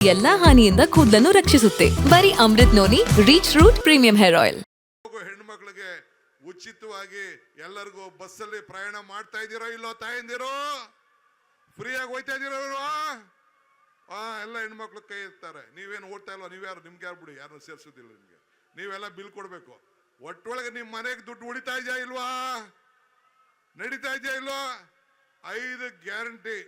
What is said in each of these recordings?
ಎಲ್ಲಾ ಹಾನಿಯಿಂದ ಕೂದಲನ್ನು ರಕ್ಷಿಸುತ್ತೆ. ಬರೀ Amrit noni reach root premium hair oil. ಹೆಣ್ಮಕ್ಳಿಗೆ ಉಚಿತವಾಗಿ ಎಲ್ಲರಿಗೂ ಬಸ್ಸಲ್ಲಿ ಪ್ರಯಾಣ ಮಾಡ್ತಾ ಇದ್ದೀರೋ ಇಲ್ಲೋ ತಾಯಂದಿರೋ? ಫ್ರೀಯಾಗಿ ಹೋಯ್ತಾ ಇದ್ದೀರೋ? ಎಲ್ಲ ಹೆಣ್ಮಕ್ಳು ಕೈ ಇರ್ತಾರೆ. ನೀವೇನು ಓಡ್ತಾ ಇಲ್ವಾ? ನೀವ್ಯಾರು? ನಿಮ್ಗೆ ಯಾರು ಬಿಡಿ, ಯಾರನ್ನು ಸೇರಿಸೋದಿಲ್ಲ ನಿಮ್ಗೆ. ನೀವೆಲ್ಲ ಬಿಲ್ ಕೊಡ್ಬೇಕು. ಒಟ್ಟೊಳಗೆ ನಿಮ್ಮ ಮನೆಗೆ ದುಡ್ಡು ಉಳಿತಾ ಇದೆಯಾ ಇಲ್ವಾ? ನಡೀತಾ ಇದೆಯಾ ಇಲ್ವಾ? 5 ಗ್ಯಾರಂಟಿ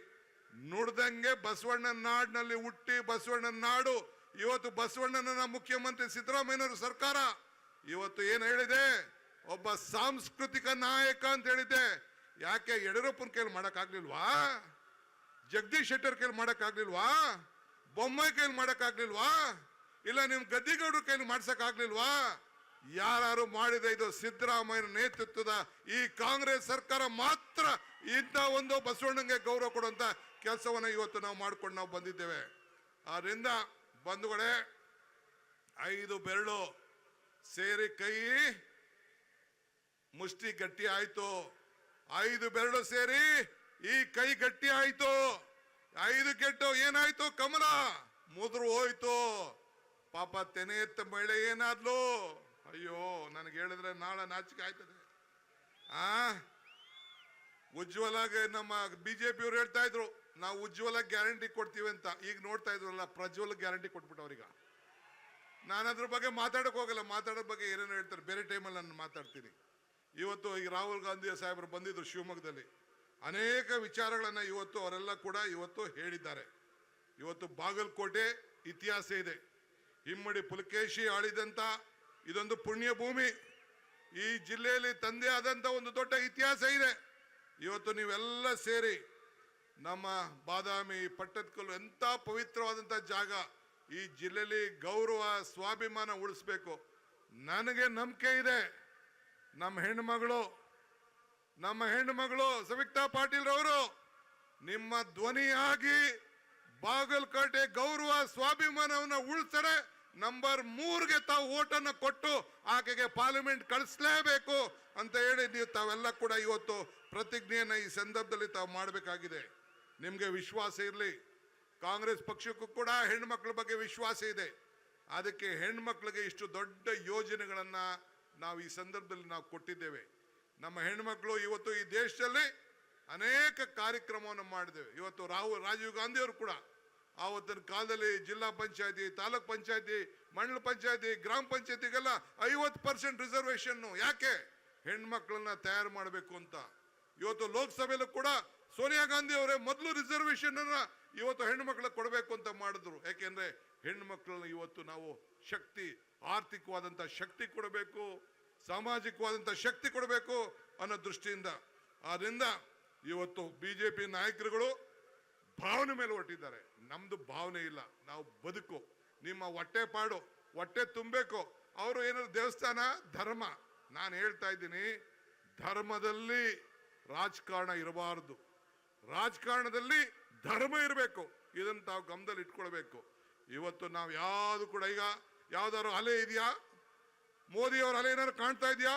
ನುಡ್ದಂಗೆ ಬಸವಣ್ಣನ ನಾಡಿನಲ್ಲಿ ಹುಟ್ಟಿ ಬಸವಣ್ಣನ ನಾಡು. ಇವತ್ತು ಬಸವಣ್ಣನ ಮುಖ್ಯಮಂತ್ರಿ ಸಿದ್ದರಾಮಯ್ಯನವರು ಸರ್ಕಾರ ಇವತ್ತು ಏನು ಹೇಳಿದೆ? ಒಬ್ಬ ಸಾಂಸ್ಕೃತಿಕ ನಾಯಕ ಅಂತ ಹೇಳಿದೆ. ಯಾಕೆ ಯಡಿಯೂರಪ್ಪನ ಕೈಲಿ ಮಾಡಕ್ಕಾಗ್ಲಿಲ್ವಾ? ಜಗದೀಶ್ ಶೆಟ್ಟರ್ ಕೈಲಿ ಮಾಡಕ್ಕಾಗ್ಲಿಲ್ವಾ? ಬೊಮ್ಮಾಯಿ ಕೈಲಿ ಮಾಡಕ್ಕಾಗ್ಲಿಲ್ವಾ? ಇಲ್ಲ ನಿಮ್ ಗದ್ದಿಗೌಡರ ಕೈಲಿ ಮಾಡ್ಸಕ್ ಆಗ್ಲಿಲ್ವಾ? ಯಾರು ಮಾಡಿದ? ಇದು ಸಿದ್ದರಾಮಯ್ಯನ ನೇತೃತ್ವದ ಈ ಕಾಂಗ್ರೆಸ್ ಸರ್ಕಾರ ಮಾತ್ರ ಇಂಥ ಒಂದು ಬಸವಣ್ಣಂಗೆ ಗೌರವ ಕೊಡುವಂತ ಕೆಲಸವನ್ನ ಇವತ್ತು ನಾವು ಮಾಡ್ಕೊಂಡು ನಾವು ಬಂದಿದ್ದೇವೆ. ಆದ್ರಿಂದ ಬಂಧುಗಳೇ, 5 ಬೆರಳು ಸೇರಿ ಕೈ ಮುಷ್ಟಿ ಗಟ್ಟಿ ಆಯ್ತು. 5 ಬೆರಳು ಸೇರಿ ಈ ಕೈ ಗಟ್ಟಿ ಆಯ್ತು. 5 ಕೆಟ್ಟು ಏನಾಯ್ತು? ಕಮಲ ಮುದ್ರು ಹೋಯ್ತು. ಪಾಪ ತೆನೆ ಎತ್ತ ಮಹಿಳೆ ಏನಾದ್ಲು? ಅಯ್ಯೋ, ನನಗೆ ಹೇಳಿದ್ರೆ ನಾಳೆ ನಾಚಿಕೆ ಆಯ್ತದೆ. ಉಜ್ವಲಾಗ ನಮ್ಮ ಬಿಜೆಪಿ ಅವ್ರು ಹೇಳ್ತಾ ಇದ್ರು ನಾವು ಉಜ್ವಲ ಗ್ಯಾರಂಟಿ ಕೊಡ್ತೀವಿ ಅಂತ. ಈಗ ನೋಡ್ತಾ ಇದ್ರಲ್ಲ, ಪ್ರಜ್ವಲ್ ಗ್ಯಾರಂಟಿ ಕೊಟ್ಬಿಟ್ಟು ಅವ್ರೀಗ. ನಾನು ಅದ್ರ ಬಗ್ಗೆ ಮಾತಾಡಕ್ ಹೋಗಲ್ಲ. ಮಾತಾಡೋ ಬಗ್ಗೆ ಏನೇನು ಹೇಳ್ತಾರೆ ಬೇರೆ ಟೈಮಲ್ಲಿ ನಾನು ಮಾತಾಡ್ತೀನಿ. ಇವತ್ತು ಈಗ ರಾಹುಲ್ ಗಾಂಧಿ ಸಾಹೇಬರು ಬಂದಿದ್ರು ಶಿವಮೊಗ್ಗದಲ್ಲಿ. ಅನೇಕ ವಿಚಾರಗಳನ್ನ ಇವತ್ತು ಅವರೆಲ್ಲ ಕೂಡ ಇವತ್ತು ಹೇಳಿದ್ದಾರೆ. ಇವತ್ತು ಬಾಗಲಕೋಟೆ ಇತಿಹಾಸ ಇದೆ. ಇಮ್ಮಡಿ ಪುಲಕೇಶಿ ಆಳಿದಂತ ಇದೊಂದು ಪುಣ್ಯ ಭೂಮಿ. ಈ ಜಿಲ್ಲೆಯಲ್ಲಿ ತಂದೆ ಆದಂತ ಒಂದು ದೊಡ್ಡ ಇತಿಹಾಸ ಇದೆ. ಇವತ್ತು ನೀವೆಲ್ಲ ಸೇರಿ ನಮ್ಮ ಬಾದಾಮಿ, ಪಟ್ಟದಕಲ್ಲು ಎಂತ ಪವಿತ್ರವಾದಂತ ಜಾಗ. ಈ ಜಿಲ್ಲೆಯಲ್ಲಿ ಗೌರವ ಸ್ವಾಭಿಮಾನ ಉಳಿಸ್ಬೇಕು. ನನಗೆ ನಂಬಿಕೆ ಇದೆ. ನಮ್ಮ ಹೆಣ್ಣುಮಗಳು ಸವಿತಾ ಪಾಟೀಲ್ ರವರು ನಿಮ್ಮ ಧ್ವನಿಯಾಗಿ ಬಾಗಲಕೋಟೆ ಗೌರವ ಸ್ವಾಭಿಮಾನವನ್ನು ಉಳಿಸ್ತಾರೆ. ನಂಬರ್ 3ಗೆ ತಾವು ಓಟನ್ನ ಕೊಟ್ಟು ಆಕೆಗೆ ಪಾರ್ಲಿಮೆಂಟ್ ಕಳಿಸ್ಲೇಬೇಕು ಅಂತ ಹೇಳಿ ನೀವು ತಾವೆಲ್ಲ ಕೂಡ ಇವತ್ತು ಪ್ರತಿಜ್ಞೆಯನ್ನ ಈ ಸಂದರ್ಭದಲ್ಲಿ ತಾವು ಮಾಡಬೇಕಾಗಿದೆ. ನಿಮ್ಗೆ ವಿಶ್ವಾಸ ಇರಲಿ. ಕಾಂಗ್ರೆಸ್ ಪಕ್ಷಕ್ಕೂ ಕೂಡ ಹೆಣ್ಮಕ್ಳ ಬಗ್ಗೆ ವಿಶ್ವಾಸ ಇದೆ. ಅದಕ್ಕೆ ಹೆಣ್ಮಕ್ಳಿಗೆ ಇಷ್ಟು ದೊಡ್ಡ ಯೋಜನೆಗಳನ್ನ ನಾವು ಈ ಸಂದರ್ಭದಲ್ಲಿ ನಾವು ಕೊಟ್ಟಿದ್ದೇವೆ. ನಮ್ಮ ಹೆಣ್ಮಕ್ಳು ಇವತ್ತು ಈ ದೇಶದಲ್ಲಿ ಅನೇಕ ಕಾರ್ಯಕ್ರಮವನ್ನು ಮಾಡಿದ್ದೇವೆ. ಇವತ್ತು ರಾಜೀವ್ ಗಾಂಧಿ ಅವರು ಕೂಡ ಆವತ್ತಿನ ಕಾಲದಲ್ಲಿ ಜಿಲ್ಲಾ ಪಂಚಾಯತಿ, ತಾಲೂಕ್ ಪಂಚಾಯತಿ, ಮಂಡಲ ಪಂಚಾಯತಿ, ಗ್ರಾಮ ಪಂಚಾಯತಿಗೆಲ್ಲ 50% ರಿಸರ್ವೇಶನ್. ಯಾಕೆ? ಹೆಣ್ಮಕ್ಳನ್ನ ತಯಾರು ಮಾಡಬೇಕು ಅಂತ. ಇವತ್ತು ಲೋಕಸಭೆಯಲ್ಲೂ ಕೂಡ ಸೋನಿಯಾ ಗಾಂಧಿ ಅವರೇ ಮೊದಲು ರಿಸರ್ವೇಶನ್ ಅನ್ನ ಇವತ್ತು ಹೆಣ್ಮಕ್ಳಿಗೆ ಕೊಡಬೇಕು ಅಂತ ಮಾಡಿದ್ರು. ಯಾಕೆಂದ್ರೆ ಹೆಣ್ಮಕ್ಳನ್ನ ಇವತ್ತು ನಾವು ಶಕ್ತಿ, ಆರ್ಥಿಕವಾದಂತ ಶಕ್ತಿ ಕೊಡಬೇಕು, ಸಾಮಾಜಿಕವಾದಂತ ಶಕ್ತಿ ಕೊಡಬೇಕು ಅನ್ನೋ ದೃಷ್ಟಿಯಿಂದ. ಆದ್ರಿಂದ ಇವತ್ತು ಬಿಜೆಪಿ ನಾಯಕರುಗಳು ಭಾವನೆ ಮೇಲೆ ಹೊರಟಿದ್ದಾರೆ. ನಮ್ದು ಭಾವನೆ ಇಲ್ಲ, ನಾವು ಬದುಕು. ನಿಮ್ಮ ಹೊಟ್ಟೆ ಪಾಡು, ಹೊಟ್ಟೆ ತುಂಬಬೇಕು. ಅವರು ಏನಾದ್ರು ದೇವಸ್ಥಾನ, ಧರ್ಮ. ನಾನು ಹೇಳ್ತಾ ಇದ್ದೀನಿ, ಧರ್ಮದಲ್ಲಿ ರಾಜಕಾರಣ ಇರಬಾರದು, ರಾಜಕಾರಣದಲ್ಲಿ ಧರ್ಮ ಇರಬೇಕು. ಇದನ್ನ ತಾವು ಗಮನದಲ್ಲಿ ಇಟ್ಕೊಳ್ಬೇಕು. ಇವತ್ತು ನಾವು ಯಾವುದು ಕೂಡ ಈಗ ಯಾವ್ದಾದ್ರು ಅಲೆ ಇದೆಯಾ? ಮೋದಿ ಅವ್ರ ಅಲೆ ಏನಾದ್ರು ಕಾಣ್ತಾ ಇದೆಯಾ?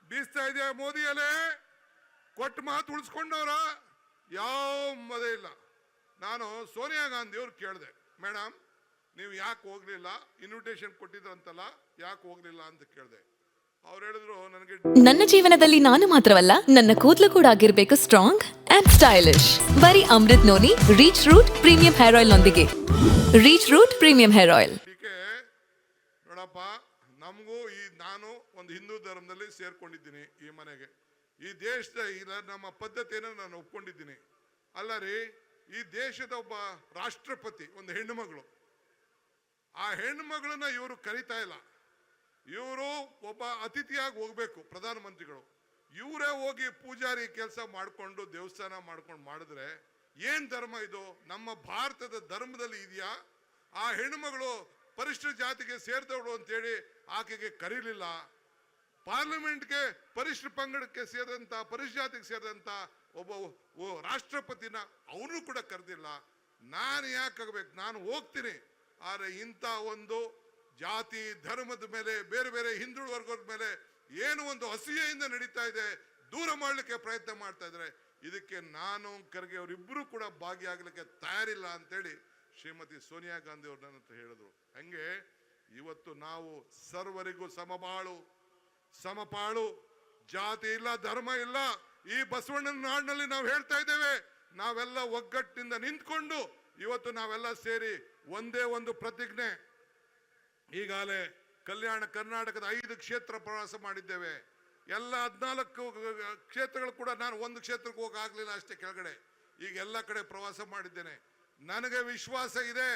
ಬೀಸ್ತಾ ಇದೆಯಾ ಮೋದಿ ಅಲೆ? ಕೊಟ್ಟ ಮಾತು ಉಳಿಸ್ಕೊಂಡವ್ರ? ಯಾವ ಮದೆ ಇಲ್ಲ. ನಾನು ಸೋನಿಯಾ ಗಾಂಧಿ ಅವ್ರು ಕೇಳಿದೆ, ಮೇಡಮ್ ನೀವು ಯಾಕೆ ಹೋಗ್ಲಿಲ್ಲ? ಇನ್ವಿಟೇಷನ್ ಕೊಟ್ಟಿದ್ರಂತಲ್ಲ, ಯಾಕೆ ಹೋಗ್ಲಿಲ್ಲ ಅಂತ ಕೇಳಿದೆ. ಅವ್ರು ಹೇಳಿದ್ರು, ನನ್ನ ಜೀವನದಲ್ಲಿ ನಾನು ಮಾತ್ರವಲ್ಲ, ನನ್ನ ಕೂದಲು ಕೂಡ ಆಗಿರ್ಬೇಕು ಸ್ಟ್ರಾಂಗ್ ಅಂಡ್ ಸ್ಟೈಲಿಶ್. ಬರೀ Amrit noni reach root premium hair oil ನೊಂದಿಗೆ. Reach root premium hair oil. ನೋಡಪ್ಪ, ನಮಗೂ ನಾನು ಒಂದು ಹಿಂದೂ ಧರ್ಮದಲ್ಲಿ ಸೇರ್ಕೊಂಡಿದ್ದೀನಿ. ಈ ಮನೆಗೆ, ಈ ದೇಶದ ನಮ್ಮ ಪದ್ಧತಿಯನ್ನು ನಾನು ಒಪ್ಕೊಂಡಿದ್ದೀನಿ. ಅಲ್ಲ ರೀ, ಈ ದೇಶದ ಒಬ್ಬ ರಾಷ್ಟ್ರಪತಿ, ಒಂದು ಹೆಣ್ಣುಮಗಳು, ಆ ಹೆಣ್ಣುಮಗಳನ್ನ ಇವರು ಕರೀತಾ ಇಲ್ಲ. ಇವರು ಒಬ್ಬ ಅತಿಥಿಯಾಗಿ ಹೋಗ್ಬೇಕು ಪ್ರಧಾನಮಂತ್ರಿಗಳು. ಇವರೇ ಹೋಗಿ ಪೂಜಾರಿ ಕೆಲಸ ಮಾಡಿಕೊಂಡು ದೇವಸ್ಥಾನ ಮಾಡ್ಕೊಂಡು ಮಾಡಿದ್ರೆ ಏನ್ ಧರ್ಮ ಇದು? ನಮ್ಮ ಭಾರತದ ಧರ್ಮದಲ್ಲಿ ಇದೆಯಾ? ಆ ಹೆಣ್ಣುಮಗಳು ಪರಿಶಿಷ್ಟ ಜಾತಿಗೆ ಸೇರಿದವಳು ಅಂತೇಳಿ ಆಕೆಗೆ ಕರೀಲಿಲ್ಲ. ಪಾರ್ಲಿಮೆಂಟ್ಗೆ ಪರಿಶಿಷ್ಟ ಪಂಗಡಕ್ಕೆ ಸೇರಿದಂತ, ಪರಿಶಿಷ್ಟ ಜಾತಿಗೆ ಸೇರಿದಂತ ಒಬ್ಬ ರಾಷ್ಟ್ರಪತಿನ ಅವನು ಕೂಡ ಕರೆದಿಲ್ಲ. ನಾನು ಯಾಕೆ ಆಗಬೇಕು? ನಾನು ಹೋಗ್ತೀನಿ. ಆದರೆ ಇಂಥ ಒಂದು ಜಾತಿ ಧರ್ಮದ ಮೇಲೆ, ಬೇರೆ ಬೇರೆ ಹಿಂದುಳಿದ ವರ್ಗದ ಮೇಲೆ ಏನು ಒಂದು ಅಸೂಯೆಯಿಂದ ನಡೀತಾ ಇದೆ, ದೂರ ಮಾಡಲಿಕ್ಕೆ ಪ್ರಯತ್ನ ಮಾಡ್ತಾ ಇದ್ದಾರೆ. ಇದಕ್ಕೆ ನಾನು ಖರ್ಗೆ ಅವರಿಬ್ಬರು ಕೂಡ ಭಾಗಿಯಾಗಲಿಕ್ಕೆ ತಯಾರಿಲ್ಲ ಅಂತೇಳಿ ಶ್ರೀಮತಿ ಸೋನಿಯಾ ಗಾಂಧಿ ಅವ್ರು ನನ್ನ ಹತ್ರ ಹೇಳಿದ್ರು. ಹಂಗೆ ಇವತ್ತು ನಾವು ಸರ್ವರಿಗೂ ಸಮಪಾಳು, ಜಾತಿ ಇಲ್ಲ, ಧರ್ಮ ಇಲ್ಲ. ಈ ಬಸವಣ್ಣನ ನಾಡಿನಲ್ಲಿ ನಾವು ಹೇಳ್ತಾ ಇದ್ದೇವೆ, ನಾವೆಲ್ಲ ಒಗ್ಗಟ್ಟಿನಿಂದ ನಿಂತ್ಕೊಂಡು ಇವತ್ತು ನಾವೆಲ್ಲ ಸೇರಿ ಒಂದೇ ಒಂದು ಪ್ರತಿಜ್ಞೆ. ಈಗಾಗಲೇ ಕಲ್ಯಾಣ ಕರ್ನಾಟಕದ 5 ಕ್ಷೇತ್ರ ಪ್ರವಾಸ ಮಾಡಿದ್ದೇವೆ. ಎಲ್ಲ 14 ಕ್ಷೇತ್ರಗಳು ಕೂಡ ನಾನು ಒಂದು ಕ್ಷೇತ್ರಕ್ಕೆ ಹೋಗಲಿಲ್ಲ ಅಷ್ಟೇ, ಕೆಳಗಡೆ. ಈಗ ಎಲ್ಲ ಕಡೆ ಪ್ರವಾಸ ಮಾಡಿದ್ದೇನೆ. ನನಗೆ ವಿಶ್ವಾಸ ಇದೆ,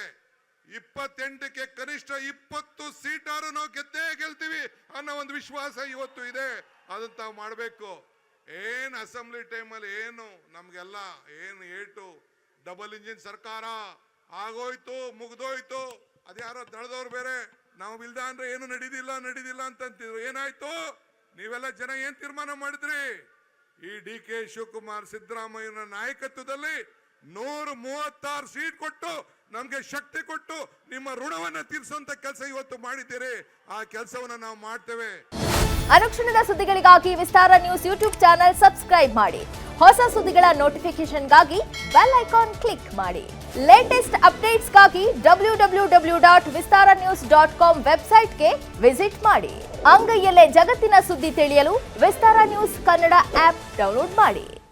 28ಕ್ಕೆ ಕನಿಷ್ಠ 20 ಸೀಟಾರು ನಾವು ಗೆಲ್ತೀವಿ ಅನ್ನೋ ಒಂದು ವಿಶ್ವಾಸ ಇವತ್ತು ಇದೆ. ಅದನ್ನ ತಾವು ಮಾಡಬೇಕು. ಏನ್ ಅಸೆಂಬ್ಲಿ ಟೈಮಲ್ಲಿ ಏನು ನಮ್ಗೆಲ್ಲ ಏನು ಏಟು ಡಬಲ್ ಇಂಜಿನ್ ಸರ್ಕಾರ ಆಗೋಯ್ತು, ಮುಗ್ದೋಯ್ತು. ಅದ್ಯಾರೋ ದಳದವ್ರು ಬೇರೆ ನಾವು ಇಲ್ದ ಅಂದ್ರೆ ಏನು ನಡೀದಿಲ್ಲ ಅಂತಂತಿದ್ರು. ಏನಾಯ್ತು? ನೀವೆಲ್ಲ ಜನ ಏನ್ ತೀರ್ಮಾನ ಮಾಡಿದ್ರಿ? ಈ DK ಶಿವಕುಮಾರ್ ಸಿದ್ದರಾಮಯ್ಯನ ನಾಯಕತ್ವದಲ್ಲಿ 136 ಸೀಟ್ ಕೊಟ್ಟು ನಮ್ಗೆ ಶಕ್ತಿ ಕೊಟ್ಟು ನಿಮ್ಮ ಋಣವನ್ನ ತೀರಿಸುವಂತ ಕೆಲಸ ಇವತ್ತು ಮಾಡಿದ್ದೀರಿ. ಆ ಕೆಲಸವನ್ನ ನಾವು ಮಾಡ್ತೇವೆ. ಅನುಕ್ಷಣದ ಸುದ್ದಿಗಳಿಗಾಗಿ ವಿಸ್ತಾರ ನ್ಯೂಸ್ ಯೂಟ್ಯೂಬ್ ಚಾನೆಲ್ ಸಬ್ಸ್ಕ್ರೈಬ್ ಮಾಡಿ. ಹೊಸ ಸುದ್ದಿಗಳ ನೋಟಿಫಿಕೇಶನ್ಗಾಗಿ ಬೆಲ್ ಐಕಾನ್ ಕ್ಲಿಕ್ ಮಾಡಿ. ಲೇಟೆಸ್ಟ್ ಅಪ್ಡೇಟ್ಸ್ಗಾಗಿ www.vistaranews.com ವೆಬ್ಸೈಟ್ಗೆ ವಿಸಿಟ್ ಮಾಡಿ. ಅಂಗೈಯಲ್ಲೇ ಜಗತ್ತಿನ ಸುದ್ದಿ ತಿಳಿಯಲು ವಿಸ್ತಾರ ನ್ಯೂಸ್ ಕನ್ನಡ ಆಪ್ ಡೌನ್ಲೋಡ್ ಮಾಡಿ.